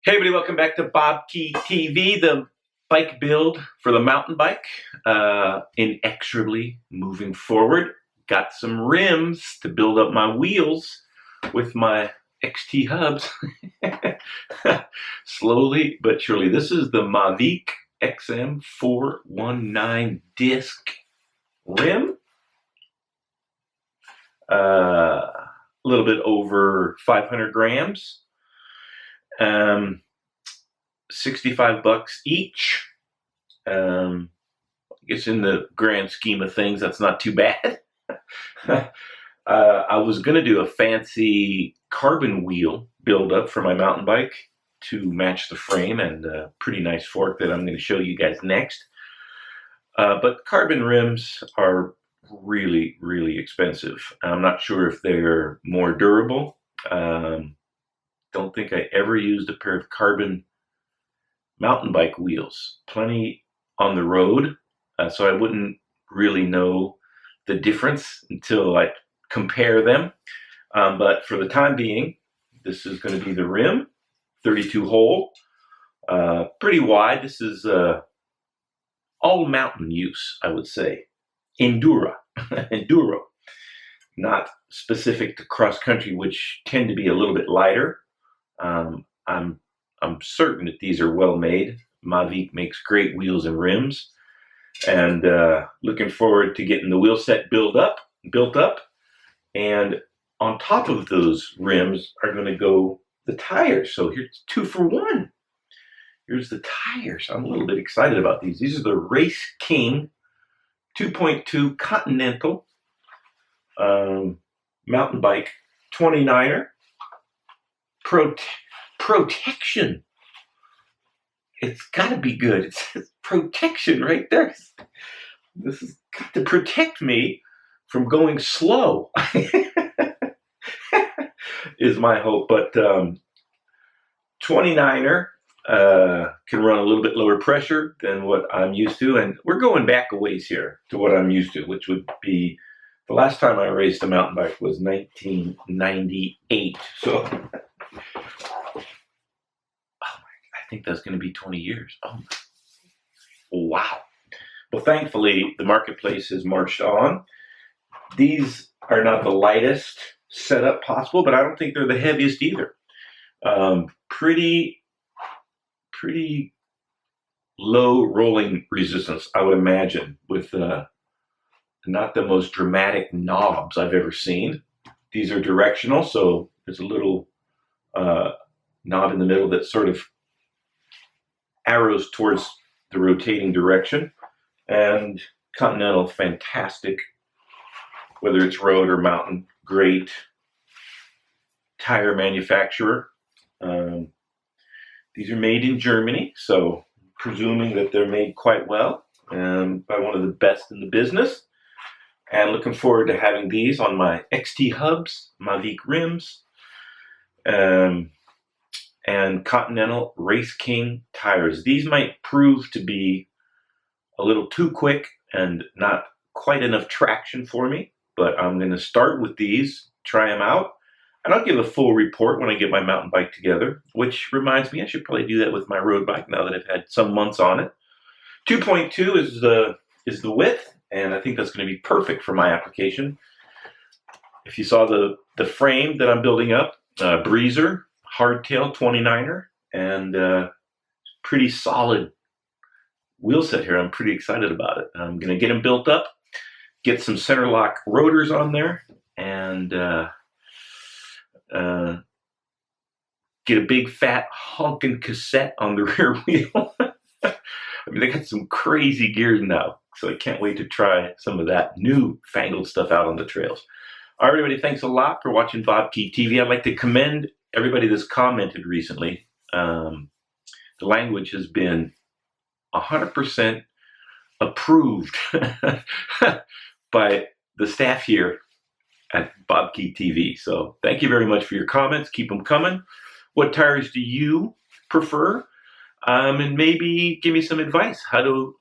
Hey everybody, welcome back to BobkeTV, the bike build for the mountain bike. Inexorably moving forward. Got some rims to build up my wheels with my XT hubs. Slowly but surely. This is the Mavic XM 419 disc rim. A little bit over 500 grams. 65 bucks each. I guess in the grand scheme of things, that's not too bad. I was going to do a fancy carbon wheel build up for my mountain bike to match the frame, and a pretty nice fork that I'm going to show you guys next. But carbon rims are really, really expensive. I'm not sure if they're more durable. Don't think I ever used a pair of carbon mountain bike wheels. Plenty on the road, so I wouldn't really know the difference until I compare them. But for the time being, this is going to be the rim, 32 hole, pretty wide. This is all mountain use, I would say. Enduro, not specific to cross country, which tend to be a little bit lighter. I'm certain that these are well made. Mavic makes great wheels and rims, and looking forward to getting the wheel set built up. And on top of those rims are going to go the tires. So here's 2 for 1. Here's the tires. I'm a little bit excited about these. These are the Race King 2.2 Continental mountain bike 29er. Protection. It's got to be good. It says protection right there. This has got to protect me from going slow. Is my hope. But 29er can run a little bit lower pressure than what I'm used to, and we're going back a ways here to what I'm used to, which would be the last time I raced a mountain bike was 1998. So I think that's going to be 20 years. Oh, wow. Well, thankfully, the marketplace has marched on. These are not the lightest setup possible, but I don't think they're the heaviest either. Pretty low rolling resistance, I would imagine, with not the most dramatic knobs I've ever seen. These are directional, so there's a little knob in the middle that sort of arrows towards the rotating direction. And Continental, fantastic, whether it's road or mountain, great tire manufacturer. These are made in Germany, so presuming that they're made quite well by one of the best in the business. And looking forward to having these on my XT hubs, Mavic rims, and Continental Race King tires. These might prove to be a little too quick and not quite enough traction for me, but I'm going to start with these, try them out, and I'll give a full report when I get my mountain bike together, which reminds me I should probably do that with my road bike now that I've had some months on it. 2.2 is the width, and I think that's going to be perfect for my application. If you saw the frame that I'm building up, Breezer, hardtail 29er, and pretty solid wheel set here. I'm pretty excited about it. I'm going to get them built up, get some center lock rotors on there, and get a big fat honking cassette on the rear wheel. I mean, they got some crazy gears now, so I can't wait to try some of that new fangled stuff out on the trails. All right, everybody, thanks a lot for watching BobkeTV. I'd like to commend everybody that's commented recently. The language has been 100% approved by the staff here at BobkeTV. So thank you very much for your comments. Keep them coming. What tires do you prefer? And maybe give me some advice. How do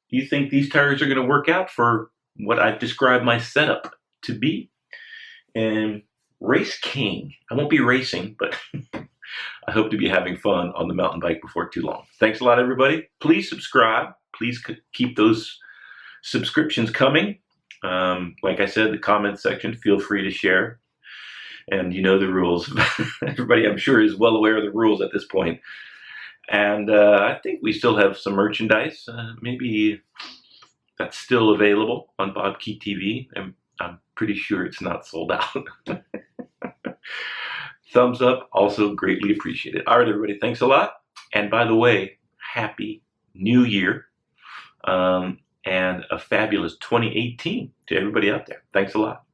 you think these tires are going to work out for what I've described my setup to be? And Race King. I won't be racing, but I hope to be having fun on the mountain bike before too long. Thanks a lot, everybody. Please subscribe. Please keep those subscriptions coming. Like I said, the comment section, feel free to share. And you know the rules. Everybody, I'm sure, is well aware of the rules at this point. And I think we still have some merchandise. Maybe that's still available on BobkeTV. I'm pretty sure it's not sold out. Thumbs up, also greatly appreciated. All right, everybody, thanks a lot. And by the way, Happy New Year and a fabulous 2018 to everybody out there. Thanks a lot.